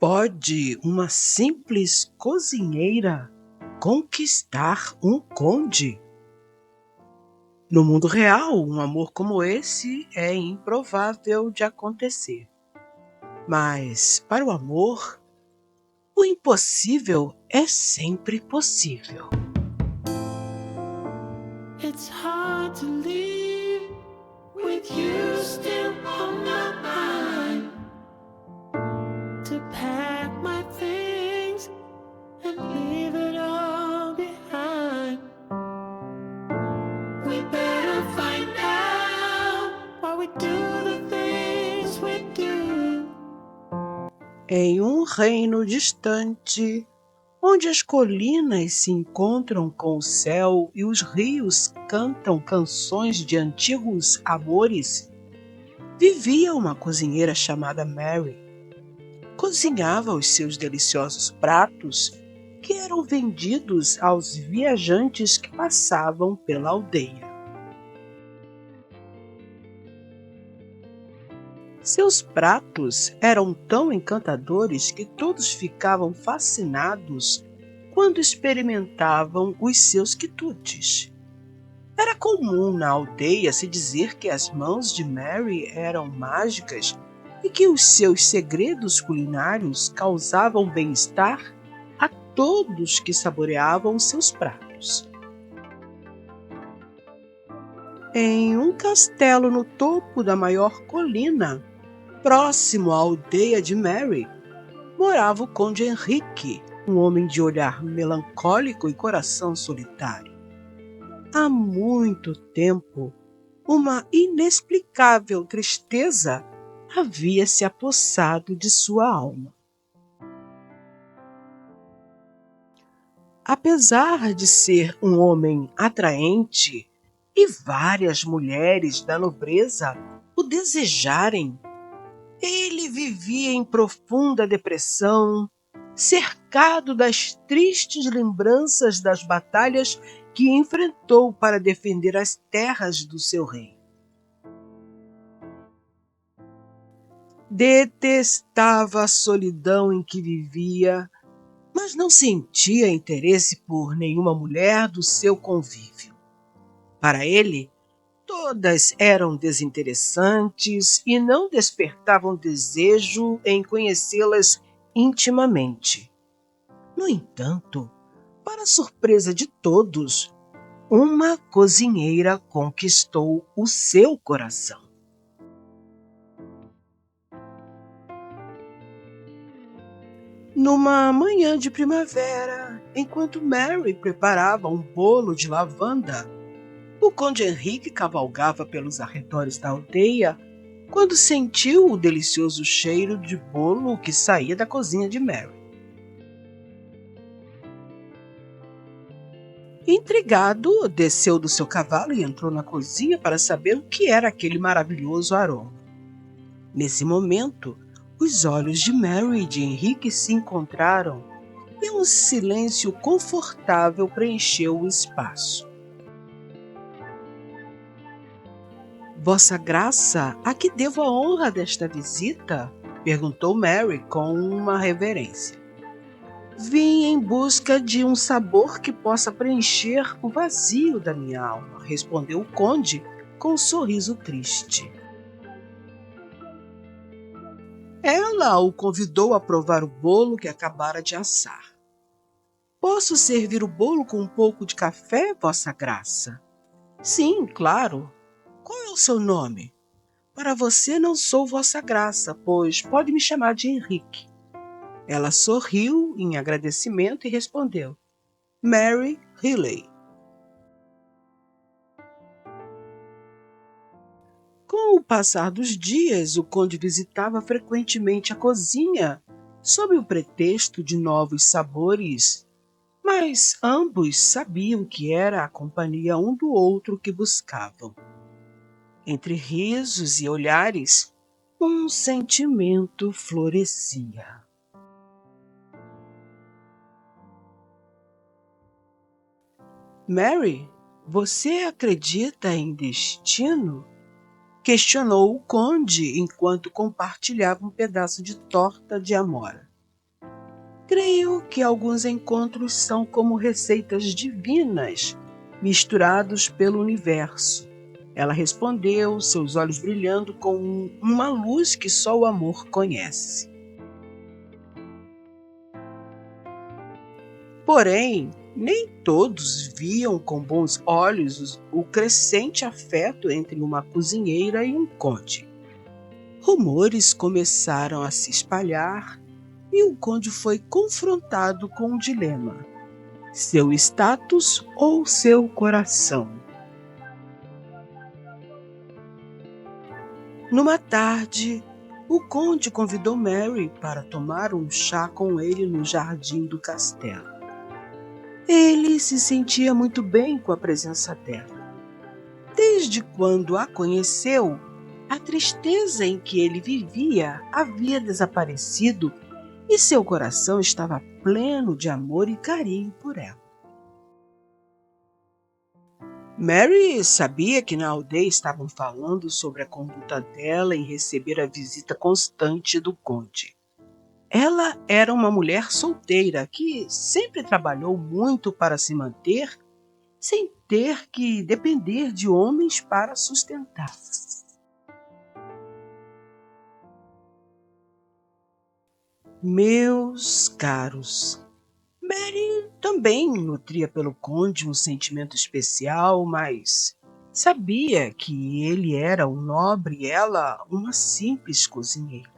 Pode uma simples cozinheira conquistar um conde? No mundo real, um amor como esse é improvável de acontecer. Mas, para o amor, o impossível é sempre possível. It's hard to leave with you still on my mind. To pack my things and leave it all behind. We better find out why we do the things we do. Em um reino distante, onde as colinas se encontram com o céu e os rios cantam canções de antigos amores, vivia uma cozinheira chamada Mary. Cozinhava os seus deliciosos pratos que eram vendidos aos viajantes que passavam pela aldeia. Seus pratos eram tão encantadores que todos ficavam fascinados quando experimentavam os seus quitutes. Era comum na aldeia se dizer que as mãos de Mary eram mágicas e que os seus segredos culinários causavam bem-estar a todos que saboreavam seus pratos. Em um castelo no topo da maior colina, próximo à aldeia de Mary, morava o conde Henrique, um homem de olhar melancólico e coração solitário. Há muito tempo, uma inexplicável tristeza havia se apossado de sua alma. Apesar de ser um homem atraente e várias mulheres da nobreza o desejarem, ele vivia em profunda depressão, cercado das tristes lembranças das batalhas que enfrentou para defender as terras do seu rei. Detestava a solidão em que vivia, mas não sentia interesse por nenhuma mulher do seu convívio. Para ele, todas eram desinteressantes e não despertavam desejo em conhecê-las intimamente. No entanto, para surpresa de todos, uma cozinheira conquistou o seu coração. Numa manhã de primavera, enquanto Mary preparava um bolo de lavanda, o conde Henrique cavalgava pelos arredores da aldeia quando sentiu o delicioso cheiro de bolo que saía da cozinha de Mary. Intrigado, desceu do seu cavalo e entrou na cozinha para saber o que era aquele maravilhoso aroma. Nesse momento, os olhos de Mary e de Henrique se encontraram e um silêncio confortável preencheu o espaço. Vossa Graça, a que devo a honra desta visita? Perguntou Mary com uma reverência. Vim em busca de um sabor que possa preencher o vazio da minha alma, respondeu o conde com um sorriso triste. Ela o convidou a provar o bolo que acabara de assar. Posso servir o bolo com um pouco de café, Vossa Graça? Sim, claro. Qual é o seu nome? Para você não sou Vossa Graça, pois pode me chamar de Henrique. Ela sorriu em agradecimento e respondeu: Mary Riley. Com o passar dos dias, o conde visitava frequentemente a cozinha, sob o pretexto de novos sabores, mas ambos sabiam que era a companhia um do outro que buscavam. Entre risos e olhares, um sentimento florescia. Mary, você acredita em destino? Questionou o conde enquanto compartilhava um pedaço de torta de amora. Creio que alguns encontros são como receitas divinas, misturados pelo universo. Ela respondeu, seus olhos brilhando com uma luz que só o amor conhece. Porém, nem todos viam com bons olhos o crescente afeto entre uma cozinheira e um conde. Rumores começaram a se espalhar e o conde foi confrontado com um dilema: seu status ou seu coração? Numa tarde, o conde convidou Mary para tomar um chá com ele no jardim do castelo. Ele se sentia muito bem com a presença dela. Desde quando a conheceu, a tristeza em que ele vivia havia desaparecido e seu coração estava pleno de amor e carinho por ela. Mary sabia que na aldeia estavam falando sobre a conduta dela em receber a visita constante do conde. Ela era uma mulher solteira que sempre trabalhou muito para se manter, sem ter que depender de homens para sustentar. Meus caros, Mary também nutria pelo conde um sentimento especial, mas sabia que ele era um nobre e ela uma simples cozinheira.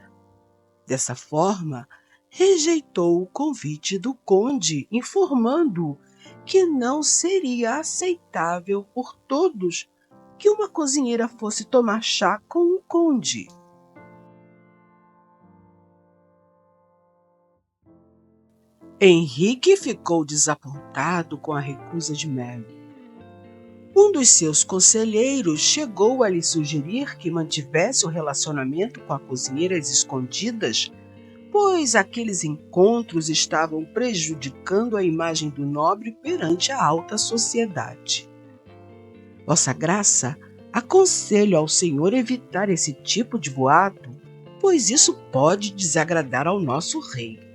Dessa forma, rejeitou o convite do conde, informando que não seria aceitável por todos que uma cozinheira fosse tomar chá com o conde. Henrique ficou desapontado com a recusa de Mary. Um dos seus conselheiros chegou a lhe sugerir que mantivesse o relacionamento com a cozinheira às escondidas, pois aqueles encontros estavam prejudicando a imagem do nobre perante a alta sociedade. Vossa Graça, aconselho ao senhor evitar esse tipo de boato, pois isso pode desagradar ao nosso rei.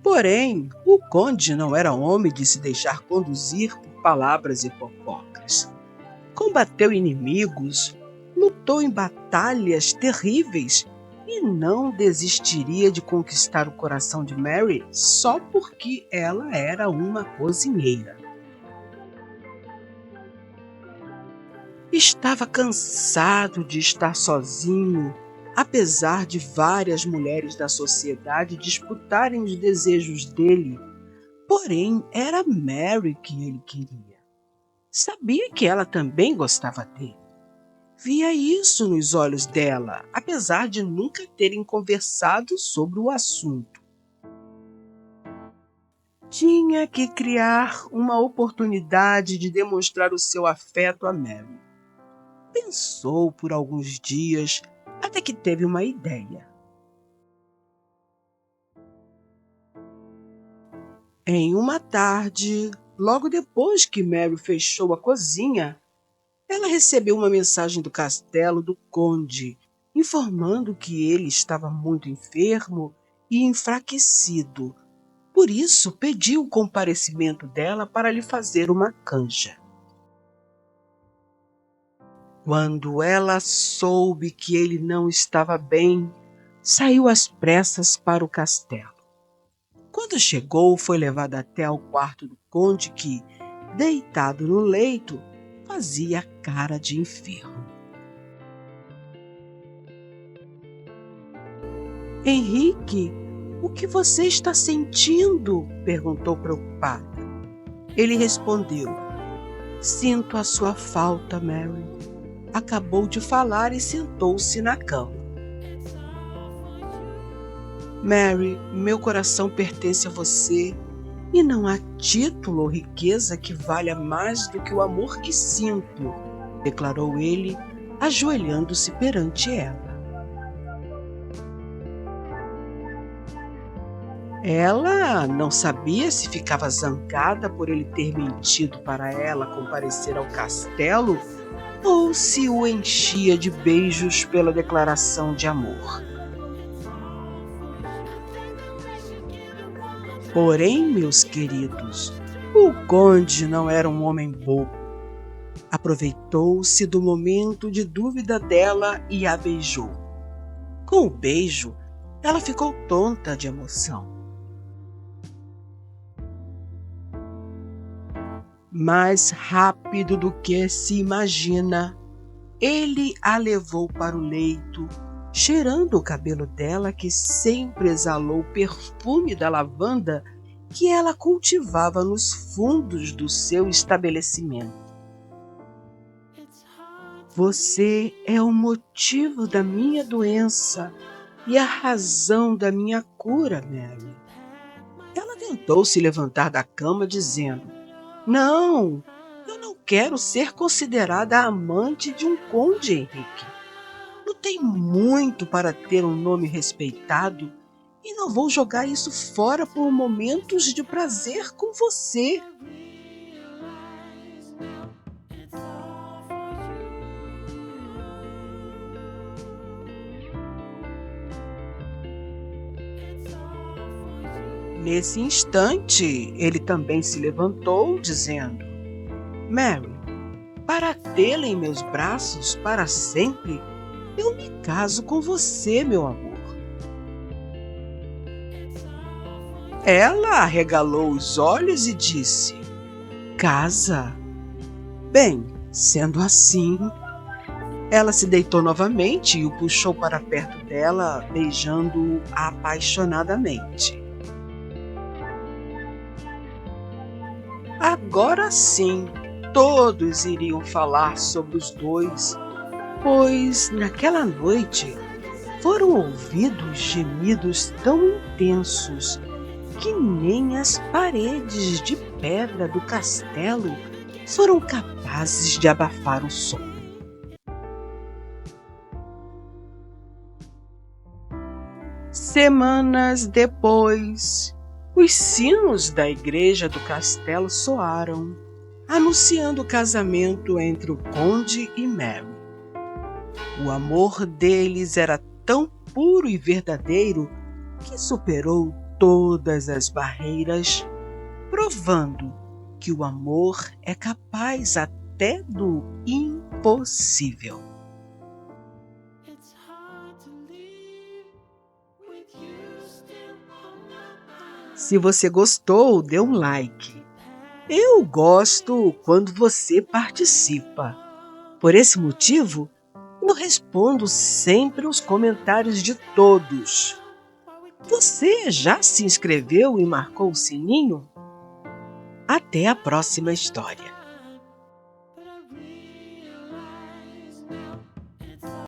Porém, o conde não era homem de se deixar conduzir por palavras e fofocas. Combateu inimigos, lutou em batalhas terríveis e não desistiria de conquistar o coração de Mary só porque ela era uma cozinheira. Estava cansado de estar sozinho, apesar de várias mulheres da sociedade disputarem os desejos dele. Porém, era Mary que ele queria. Sabia que ela também gostava dele. Via isso nos olhos dela, apesar de nunca terem conversado sobre o assunto. Tinha que criar uma oportunidade de demonstrar o seu afeto a Mary. Pensou por alguns dias, até que teve uma ideia. Em uma tarde, logo depois que Mary fechou a cozinha, ela recebeu uma mensagem do castelo do conde, informando que ele estava muito enfermo e enfraquecido. Por isso, pediu o comparecimento dela para lhe fazer uma canja. Quando ela soube que ele não estava bem, saiu às pressas para o castelo. Quando chegou, foi levada até ao quarto do conde que, deitado no leito, fazia cara de enfermo. Henrique, o que você está sentindo? Perguntou preocupada. Ele respondeu: Sinto a sua falta, Mary. Acabou de falar e sentou-se na cama. Mary, meu coração pertence a você e não há título ou riqueza que valha mais do que o amor que sinto, declarou ele, ajoelhando-se perante ela. Ela não sabia se ficava zangada por ele ter mentido para ela comparecer ao castelo ou se o enchia de beijos pela declaração de amor. Porém, meus queridos, o conde não era um homem bobo. Aproveitou-se do momento de dúvida dela e a beijou. Com o beijo, ela ficou tonta de emoção. Mais rápido do que se imagina, ele a levou para o leito, cheirando o cabelo dela, que sempre exalou o perfume da lavanda que ela cultivava nos fundos do seu estabelecimento. Você é o motivo da minha doença e a razão da minha cura, Mary. Ela tentou se levantar da cama, dizendo: Não, eu não quero ser considerada a amante de um conde, Henrique. Lutei muito para ter um nome respeitado e não vou jogar isso fora por momentos de prazer com você. Nesse instante, ele também se levantou, dizendo: Mary, para tê-la em meus braços para sempre, eu me caso com você, meu amor. Ela arregalou os olhos e disse: Casa? Bem, sendo assim... Ela se deitou novamente e o puxou para perto dela, beijando-o apaixonadamente. Agora sim, todos iriam falar sobre os dois, pois naquela noite foram ouvidos gemidos tão intensos que nem as paredes de pedra do castelo foram capazes de abafar o som. Semanas depois, os sinos da igreja do castelo soaram, anunciando o casamento entre o conde e Mary. O amor deles era tão puro e verdadeiro que superou todas as barreiras, provando que o amor é capaz até do impossível. Se você gostou, dê um like. Eu gosto quando você participa. Por esse motivo, eu respondo sempre os comentários de todos. Você já se inscreveu e marcou o sininho? Até a próxima história.